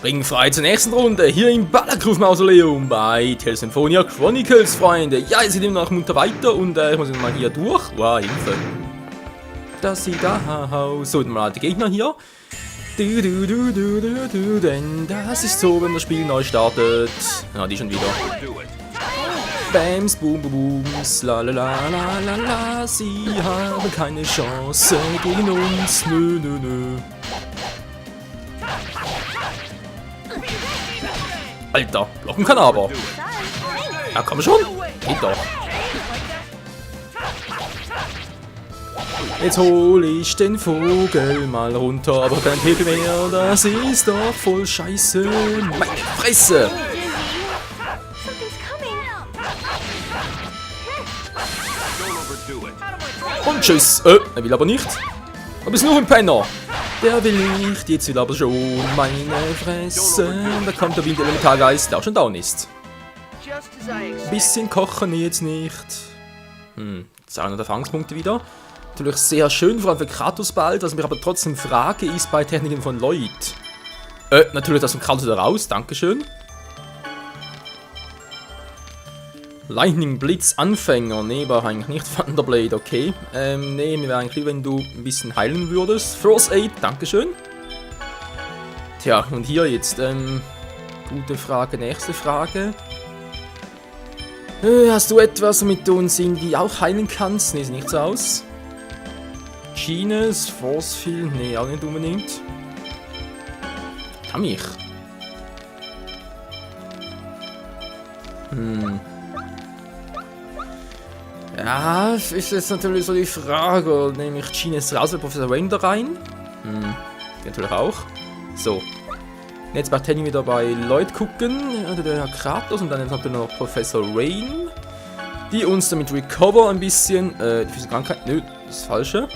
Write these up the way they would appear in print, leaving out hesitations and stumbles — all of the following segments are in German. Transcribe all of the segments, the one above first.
Ring frei zur nächsten Runde hier im Ballergrove Mausoleum bei Tales Symphonia Chronicles, Freunde. Ja, ihr seid immer noch munter weiter und ich muss jetzt mal hier durch. Wow, Hilfe. Das sieht da aus. So, dann mal die Gegner hier. Denn das ist so, wenn das Spiel neu startet. Ja, die schon wieder. Bams, boom, boom, booms, la la la la la la. Sie haben keine Chance gegen uns. Nö, nö, nö. Alter, blocken kann aber. Ja, komm schon. Geht doch. Jetzt hole ich den Vogel mal runter, aber kein PP mehr. Das ist doch voll scheiße. Meine Fresse. Und tschüss. Er will aber nicht. Aber ist nur ein Penner. Der will nicht, jetzt will aber schon meine Fresse. Da kommt der Wind-Elementargeist, der auch schon down ist. Bisschen kochen jetzt nicht. Jetzt auch noch der Fangspunkte wieder. Natürlich sehr schön, vor allem für Kratos bald. Was mich aber trotzdem frage, ist bei Techniken von Lloyd. Natürlich das von Kratos wieder raus, dankeschön. Lightning Blitz Anfänger, nee, war eigentlich nicht Thunderblade, okay. Nee, mir wäre eigentlich lieber, wenn du ein bisschen heilen würdest. First Aid, dankeschön. Tja, und hier jetzt, gute Frage, nächste Frage. Hast du etwas, damit du uns irgendwie auch heilen kannst? Nee, sieht nicht so aus. Genius, Force Field, nee, auch nicht unbedingt. Kann mich. Ja, ist jetzt natürlich so die Frage, nehme ich Genius raus oder Professor Wayne da rein? Natürlich auch. So. Jetzt bei Tenny wieder bei Lloyd gucken, der Herr Kratos und dann jetzt natürlich noch Professor Wayne, die uns damit Recover ein bisschen, die physische Krankheit, nö, das Falsche.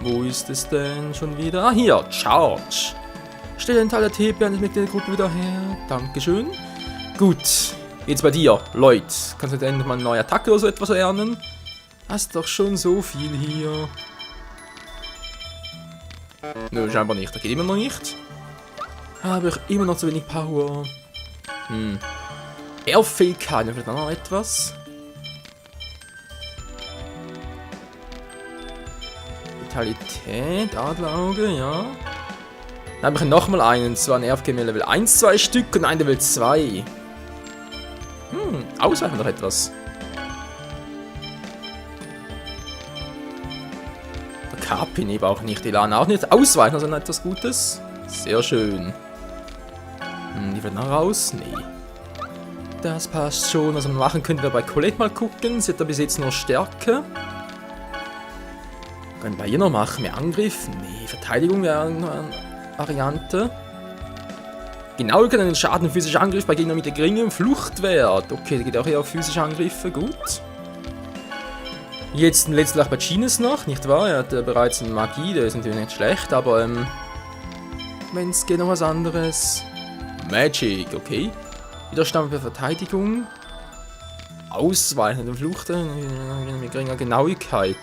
Wo ist es denn schon wieder? Ah, hier, Charge. Stell den Teil der TP an den Gruppen wieder her, dankeschön. Gut. Jetzt bei dir, Lloyd. Kannst du endlich mal eine neue Attacke oder so etwas lernen? Hast doch schon so viel hier. Nö, scheinbar nicht. Das geht immer noch nicht. Habe ich immer noch zu wenig Power. Airfähigkeit, vielleicht noch etwas. Vitalität, Adlerauge, ja. Dann habe ich nochmal einen. Zwar ein RFG Level 1, 2 Stück und ein Level 2. Ausweichen noch etwas. Der Kapin eben auch nicht, die Lana auch nicht. Ausweichen, also etwas Gutes. Sehr schön. Die wird noch raus? Nee. Das passt schon. Was man machen könnte, wir bei Colette mal gucken. Sie hat da bis jetzt nur Stärke. Können wir hier noch machen? Mehr Angriff? Nee, Verteidigung wäre eine Variante. Genau, wir können den Schaden physischer Angriff bei Gegnern mit der geringem Fluchtwert. Okay, das geht auch eher auf physische Angriffe, gut. Jetzt ein letzter bei Genius noch, nicht wahr? Er hat bereits eine Magie, der ist natürlich nicht schlecht, aber wenn es geht noch was anderes. Magic, okay. Widerstand bei Verteidigung. Ausweichen, Flucht mit geringer Genauigkeit.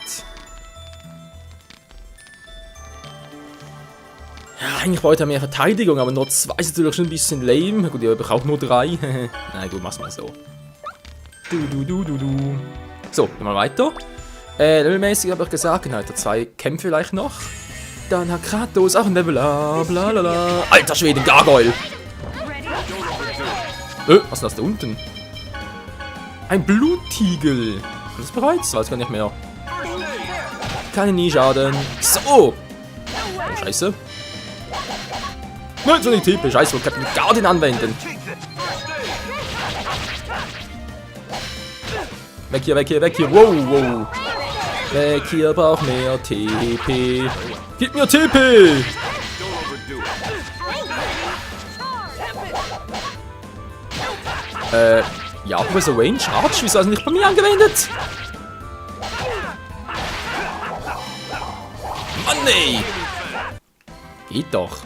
Ja, eigentlich braucht er mehr Verteidigung, aber nur 2 ist natürlich schon ein bisschen lame. Gut, ich brauche nur 3. Na gut, mach's mal so. So, gehen wir weiter. Levelmäßig habe ich gesagt, genau, 2 Kämpfe vielleicht noch. Dann hat Kratos auch ein Level up, lalala. Alter Schwede, Gargoyle! Was ist das da unten? Ein Bluttiegel! Ist das bereits? Weiß gar nicht mehr. Keine Nie-Schaden. So! Oh, scheiße. Nein, so nicht Tippe. Scheiße, ich kann mit Guardian anwenden. Weg hier, weg hier, weg hier. Wow, wow. Weg hier, braucht mehr TP. Gib mir TP! Ja, Professor Wayne, Charge, wieso hast du nicht bei mir angewendet? Mann, nee! Geht doch.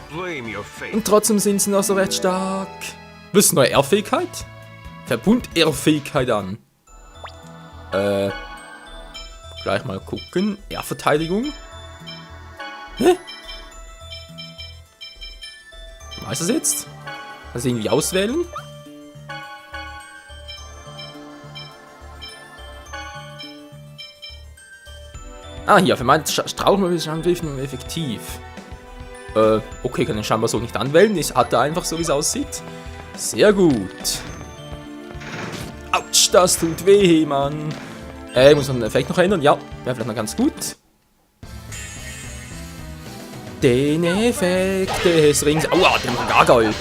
Und trotzdem sind sie noch so recht stark. Willst du neue R-Fähigkeit? Verbund R-Fähigkeit an. Gleich mal gucken. R-Verteidigung. Hä? heißt das jetzt? Das irgendwie auswählen? Ah, hier, vermeint Strauchenangriffen effektiv. Okay, kann ich scheinbar so nicht anwählen. Ich hatte einfach so, wie es aussieht. Sehr gut. Autsch, das tut weh, Mann. Muss man den Effekt noch ändern? Ja, wäre vielleicht noch ganz gut. Den Effekt des Rings. Aua, der war gar geil.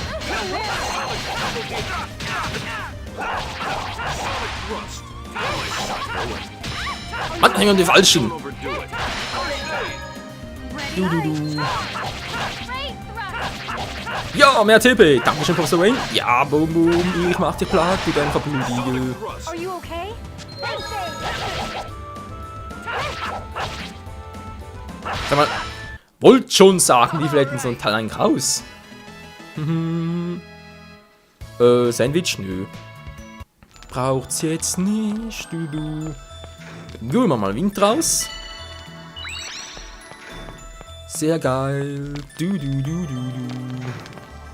Mann, hängen die Falschen. Du. Ja, mehr TP. Dankeschön, Professor Wayne. Ja, boom, boom. Ich mach dir platt, du dein Verblutigel. Sag mal, wollt schon sagen, wie viel hätten so ein Teil eigentlich raus? Sandwich? Nö. Braucht's jetzt nicht, du. Dann holen wir mal Wind raus. Sehr geil. Du.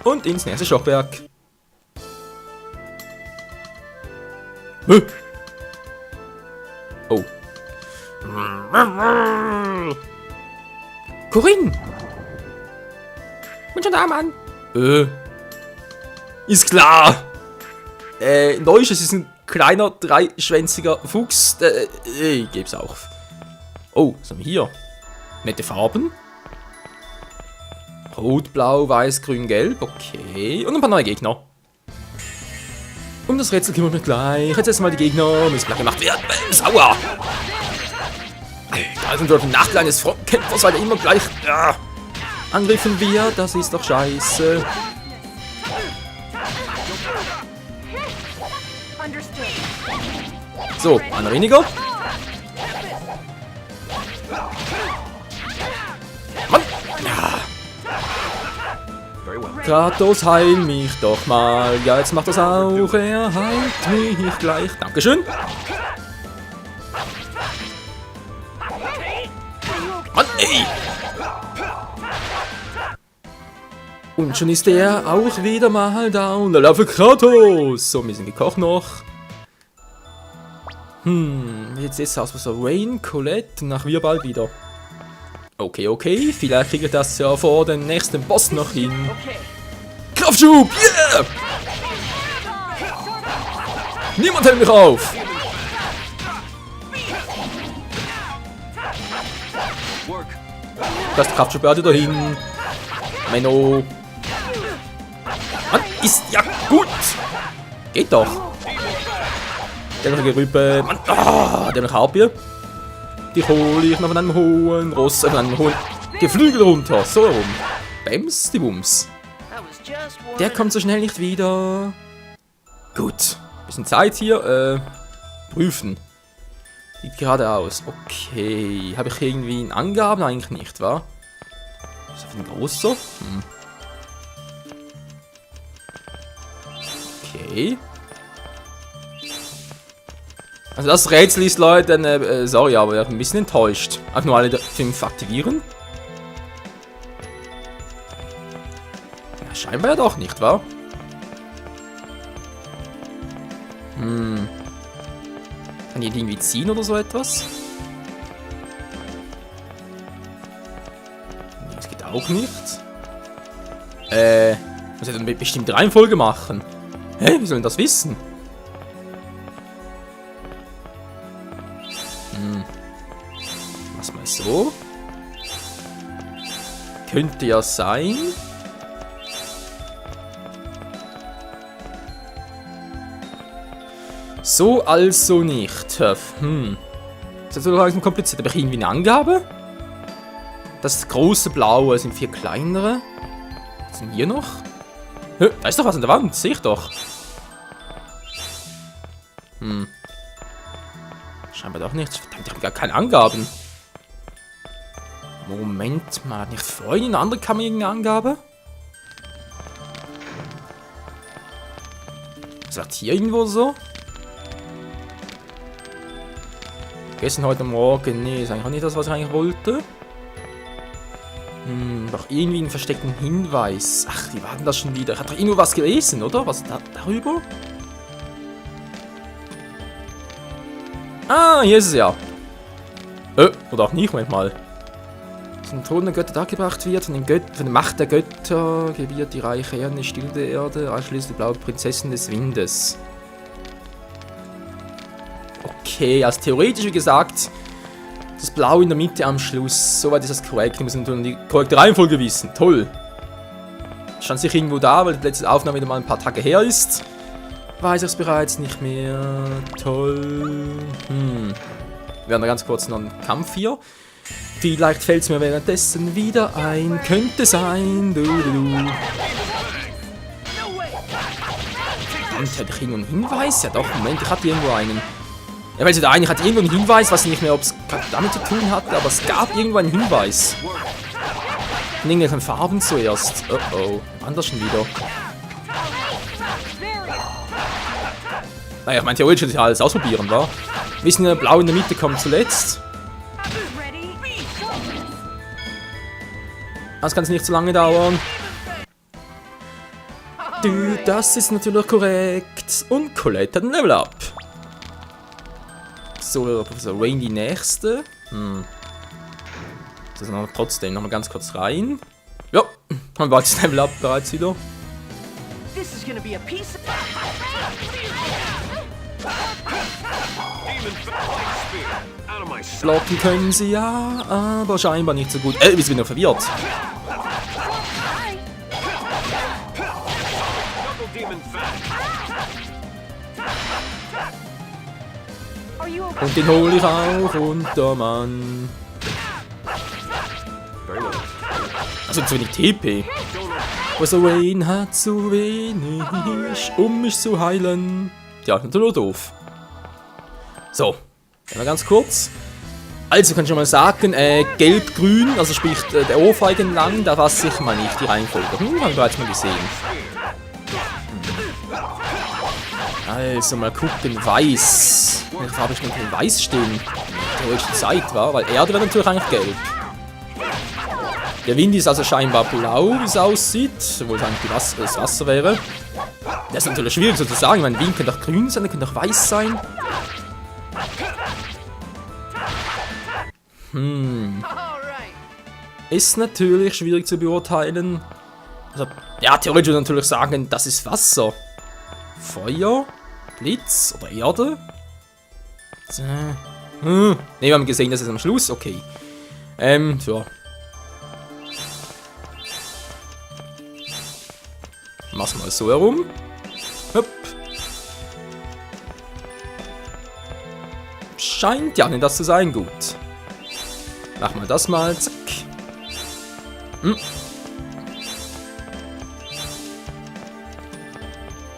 Und ins nächste Stockwerk. Oh. Corinne! Bin schon da, Mann. Ist klar. Neusches ist ein kleiner, dreischwänziger Fuchs. Ich geb's auf. Oh, was haben wir hier? Nette Farben. Rot, Blau, Weiß, Grün, Gelb. Okay. Und ein paar neue Gegner. Um das Rätsel kümmern wir gleich. Jetzt erstmal die Gegner. Müssen gleich gemacht werden. Sauer! Da sind wir auf dem Nachteil eines Frontkämpfers, weil er immer gleich angriffen wird. Das ist doch scheiße. So, einer weniger. Mann! Ja. Kratos, heil mich doch mal. Ja, jetzt macht das auch. Er heilt mich gleich. Dankeschön. Mann, ey! Und schon ist er auch wieder mal down. Der Laufe Kratos. So, wir sind gekocht noch. Jetzt ist es aus was Wayne, Colette, nach wir bald wieder. Okay. Vielleicht kriege ich das ja vor den nächsten Boss noch hin. Kraftschub! Yeah! Niemand hält mich auf! Das Kraftschub da hin. Menno. Mann, ist ja gut! Geht doch! Der noch Gerüppe. Mann, der noch Harpie. Die hole ich noch von einem hohen Ross, von einem hohen Geflügel runter. So rum. Bams, die Bums. Der kommt so schnell nicht wieder. Gut. Bisschen Zeit hier. Prüfen. Sieht geradeaus. Okay. Habe ich irgendwie in Angaben? Eigentlich nicht, wa? Ist das ein großer? Okay. Also das Rätsel ist, Leute, sorry, aber ich bin ein bisschen enttäuscht. Einfach nur alle 5 aktivieren. Ja, scheinbar ja doch nicht, wa? Kann ich die irgendwie ziehen oder so etwas? Nee, das geht auch nicht. Muss ich dann mit bestimmter Reihenfolge machen? Hä? Wie sollen das wissen? Mal so. Könnte ja sein. So also nicht. Das ist so langsam kompliziert. Habe ich irgendwie eine Angabe? Das große Blaue sind 4 kleinere. Was sind hier noch? Da ist doch was an der Wand. Sehe ich doch. Scheinbar doch nichts. Verdammt, ich habe gar keine Angaben. Moment mal, nicht vorhin in einer anderen Kammer irgendeine Angabe? Sagt hier irgendwo so? Gestern, heute Morgen, nee, ist eigentlich auch nicht das, was ich eigentlich wollte. doch irgendwie einen versteckten Hinweis. Ach, wie war denn das schon wieder? Ich hatte doch irgendwo was gelesen, oder? Was darüber? Ah, hier ist es ja. Oder auch nicht, Moment mal. Zum Thron der Götter dargebracht wird, von der Macht der Götter gebiert die reiche Erde, still der Erde, anschließend die blaue Prinzessin des Windes. Okay, also theoretisch, wie gesagt, das Blau in der Mitte am Schluss. Soweit ist das korrekt. Wir müssen die korrekte Reihenfolge wissen. Toll. Stand sich irgendwo da, weil die letzte Aufnahme wieder mal ein paar Tage her ist. Weiß ich es bereits nicht mehr. Toll. Wir haben da ganz kurz noch einen Kampf hier. Vielleicht fällt es mir währenddessen wieder ein. Könnte sein. Verdammt, hätte ich irgendwo einen Hinweis? Ja doch, Moment, ich hatte irgendwo einen. Ja, weil der eine hat irgendwo einen Hinweis, was ich nicht mehr, ob es damit zu tun hatte, aber es gab irgendwo einen Hinweis. In irgendwelchen Farben zuerst. Oh, anders schon wieder. Naja, ich meine, theoretisch hätte ich alles ausprobieren, wa? Wissen wir, blau in der Mitte kommt zuletzt. Das kann es nicht so lange dauern. Das ist natürlich korrekt. Und Colette hat ein Level Up. So, Professor Rain die nächste. Das ist trotzdem nochmal ganz kurz rein. Ja, haben wir das Level Up bereits wieder. Blocken können sie ja, aber scheinbar nicht so gut. Wir sind wieder verwirrt. Und den hole ich auch runter, Mann. Also zu wenig TP. Professor Rain hat zu wenig, um mich zu heilen. Ja, natürlich doof. So, mal ganz kurz. Also kann ich schon mal sagen, gelb-grün, also sprich der Ohrfeigen lang, da war es sicher mal nicht die Reihenfolge. Haben wir bereits mal gesehen. Also mal gucken, weiß. Welche Farbe steht denn weiß stehen? Theoretisch die Zeit war, weil Erde wäre natürlich eigentlich gelb. Der Wind ist also scheinbar blau, wie es aussieht, obwohl es eigentlich das Wasser wäre. Das ist natürlich schwierig so zu sagen, mein Wind könnte auch grün sein, der könnte auch weiß sein. Ist natürlich schwierig zu beurteilen. Also, ja, theoretisch würde ich natürlich sagen, das ist Wasser. Feuer, Blitz oder Erde. Ne, wir haben gesehen, das ist am Schluss. Okay. So. Mach's mal so herum. Hopp. Scheint ja nicht das zu sein. Gut. Machen wir das mal. Zack.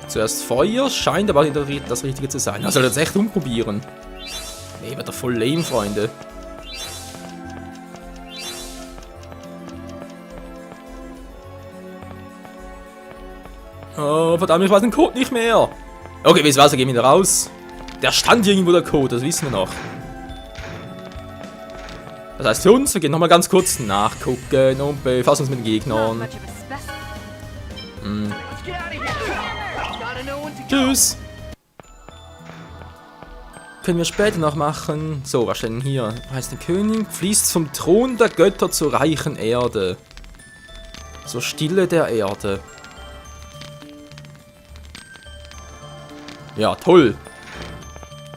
Zuerst Feuer. Scheint aber nicht das Richtige zu sein. Also das echt umprobieren. Nee, wird doch voll lame, Freunde. Oh, verdammt, ich weiß den Code nicht mehr. Okay, wie es war, gehen wir wieder raus. Der stand irgendwo, der Code, das wissen wir noch. Das heißt für uns, wir gehen nochmal ganz kurz nachgucken und befassen uns mit den Gegnern. Tschüss. Können wir später noch machen. So, was steht denn hier? Heißt der König fließt vom Thron der Götter zur reichen Erde. Zur Stille der Erde. Ja, toll.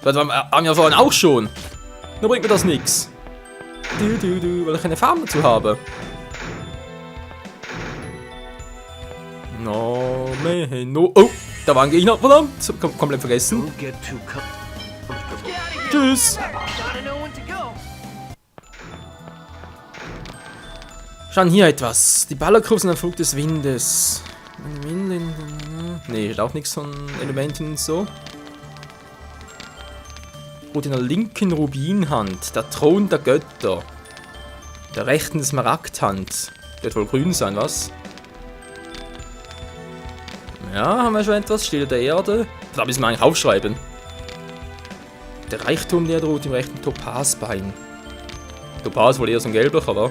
Das haben wir vorhin auch schon. Nur bringt mir das nichts. Weil ich keine Farben dazu habe. No, man, no. Oh, da war ein Gegner. Verdammt. Komplett vergessen. Tschüss. Schauen hier etwas. Die Ballerkruppe sind ein Flug des Windes. Nee, ist auch nichts von Elementen und so. Gut, in der linken Rubinhand, der Thron der Götter. Der rechten Smaragdhand. Wird wohl grün sein, was? Ja, haben wir schon etwas. Stille der Erde. Da müssen wir eigentlich aufschreiben. Der Reichtum der droht im rechten Topazbein. Topaz wohl eher so ein gelblicher, oder?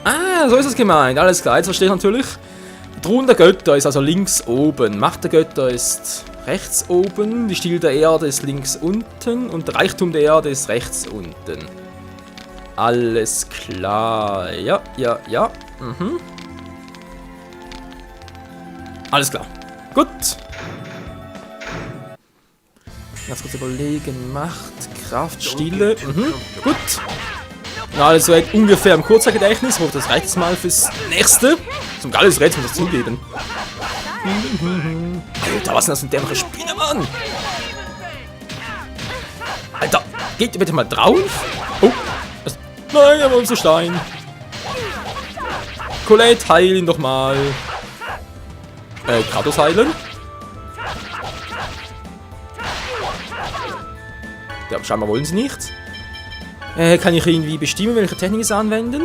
Ah, so ist es gemeint. Alles klar, jetzt verstehe ich natürlich. Thron der Götter ist also links oben. Macht der Götter ist rechts oben. Die Stil der Erde ist links unten. Und der Reichtum der Erde ist rechts unten. Alles klar. Ja. Mhm. Alles klar. Gut. Ganz kurz überlegen. Macht, Kraft, Stille. Mhm. Gut. Na, also ungefähr im Kurzzeitgedächtnis. Ich hoffe, das reicht jetzt mal fürs nächste. Zum geiles Rätsel muss ich zugeben. Alter, was ist denn das für ein dämlicher Spieler, Mann? Alter, geht ihr bitte mal drauf? Oh. Nein, er war unser Stein. Colette, heil ihn doch mal. Kratos heilen. Ja, scheinbar wollen sie nicht. Kann ich irgendwie bestimmen, welche Technik sie anwenden?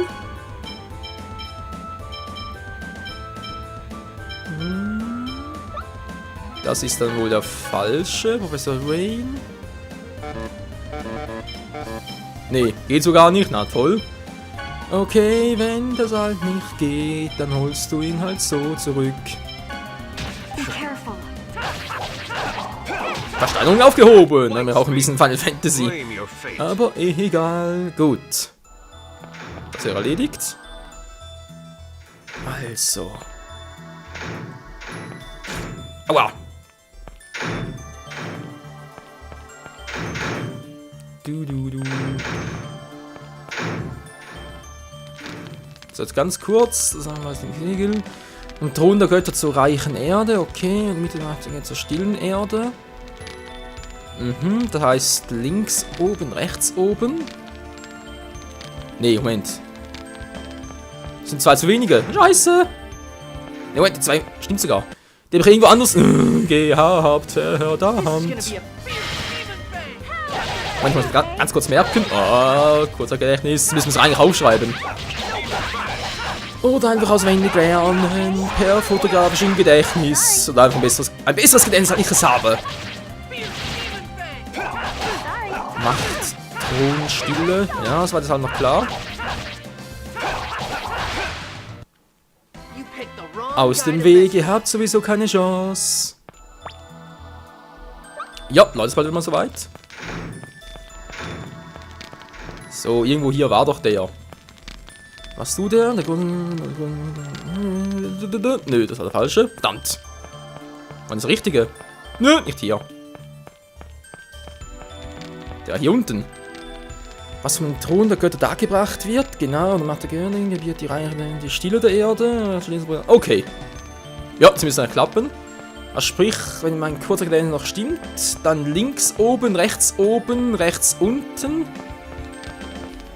Das ist dann wohl der falsche. Professor Rain. Nee, geht sogar nicht. Na toll. Okay, wenn das halt nicht geht, dann holst du ihn halt so zurück. Versteinerung aufgehoben. Dann haben wir auch ein bisschen Final Fantasy. Aber egal. Gut. Das ist erledigt. Also. Aua. Du. So, jetzt ganz kurz. Das haben wir jetzt in Regeln. Und Thron der Götter zur reichen Erde. Okay. Und Mitte zur stillen Erde. Mhm, das heißt links oben, rechts oben. Nee, Moment. Das sind 2 zu wenige. Scheiße! Ne, Moment, die 2 stimmt sogar. Die habe ich irgendwo anders gehabt, verdammt. Manchmal ganz kurz merken. Oh, kurzer Gedächtnis. Müssen wir es eigentlich aufschreiben. Oder einfach auswendig lernen. Per fotografischem Gedächtnis. Oder einfach ein besseres Gedächtnis, als ich es habe. Macht, Thron, Stille. Ja, das war das halt noch klar. Aus dem Weg, ihr habt sowieso keine Chance. Ja, Leute, ist bald immer soweit. So, irgendwo hier war doch der. Warst du der? Nö, das war der falsche. Verdammt. War das der richtige? Nö, nicht hier. Der hier unten. Was vom Thron der Götter dargebracht wird. Genau, und dann macht der König, gebiert die Reiche, die Stille der Erde. Okay. Ja, sie müssen klappen. Also sprich, wenn mein kurzer Gedächtnis noch stimmt, dann links oben, rechts unten.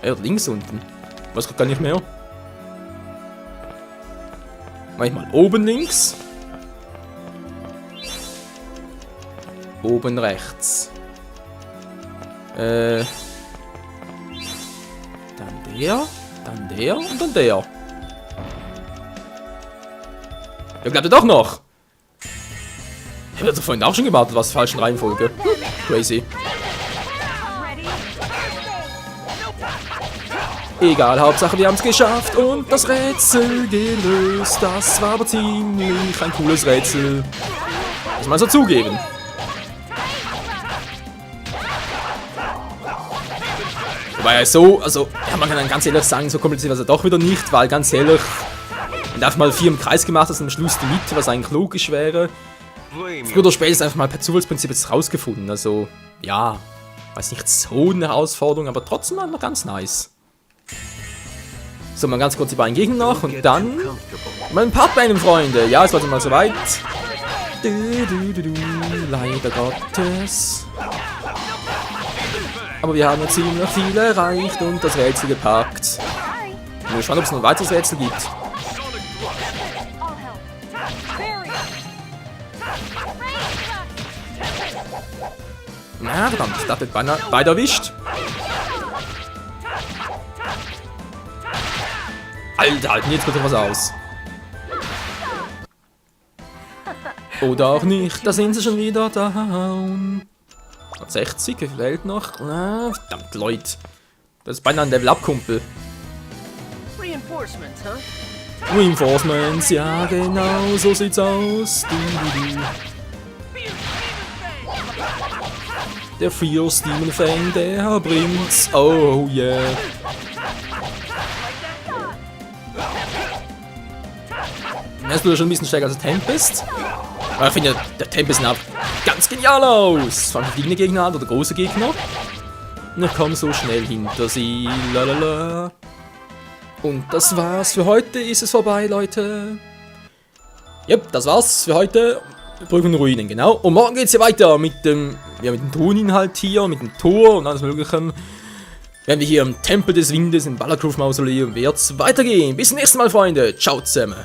Links unten. Weiß ich gar nicht mehr. Manchmal oben links. Oben rechts. Dann der und dann der. Ja, glaubt ihr doch noch? Ich habe doch vorhin auch schon gewartet, was falschen Reihenfolge. Crazy. Egal, Hauptsache wir haben es geschafft und das Rätsel gelöst. Das war aber ziemlich ein cooles Rätsel. Muss man so zugeben. Wobei so, also, ja, man kann dann ganz ehrlich sagen, so kompliziert war es doch wieder nicht, weil ganz ehrlich, wenn du einfach mal 4 im Kreis gemacht hast und am Schluss die Mitte, was eigentlich logisch wäre, früher oder später ist einfach mal per Zufallsprinzip jetzt rausgefunden. Also, ja, weiß nicht so eine Herausforderung, aber trotzdem einfach ganz nice. So, mal ganz kurz die beiden Gegner noch und dann mein Part bei einem Freunde. Ja, es war mal soweit. Leider Gottes. Aber wir haben ja ziemlich viel erreicht und das Rätsel gepackt. Ich bin gespannt, ob es noch ein weiteres Rätsel gibt. Na, verdammt, das wird beide erwischt. Alter, halten jetzt bitte was aus. Oder auch nicht, da sind sie schon wieder down. 60, wie viel hält noch? Ah, verdammt, Leute. Das ist beinahe ein Level-Up-Kumpel. Reinforcements, huh? Reinforcements, ja genau, so sieht's aus. Der Fierce Demon Fang, der bringt's. Oh yeah. Das tut schon ein bisschen stärker als der Tempest. Aber ich finde, der Tempest sieht ganz genial aus. Vor allem kleine Gegner oder große Gegner. Und ich komme so schnell hinter sie. Lalala. Und das war's für heute. Ist es vorbei, Leute. Yep, das war's für heute. Brücken und Ruinen, genau. Und morgen geht's ja weiter mit dem, ja, mit dem Truheninhalt hier, mit dem Tor und alles Mögliche. Werden wir hier im Tempel des Windes, im Balacruf Mausoleum, wird's weitergehen. Bis zum nächsten Mal, Freunde. Ciao zusammen.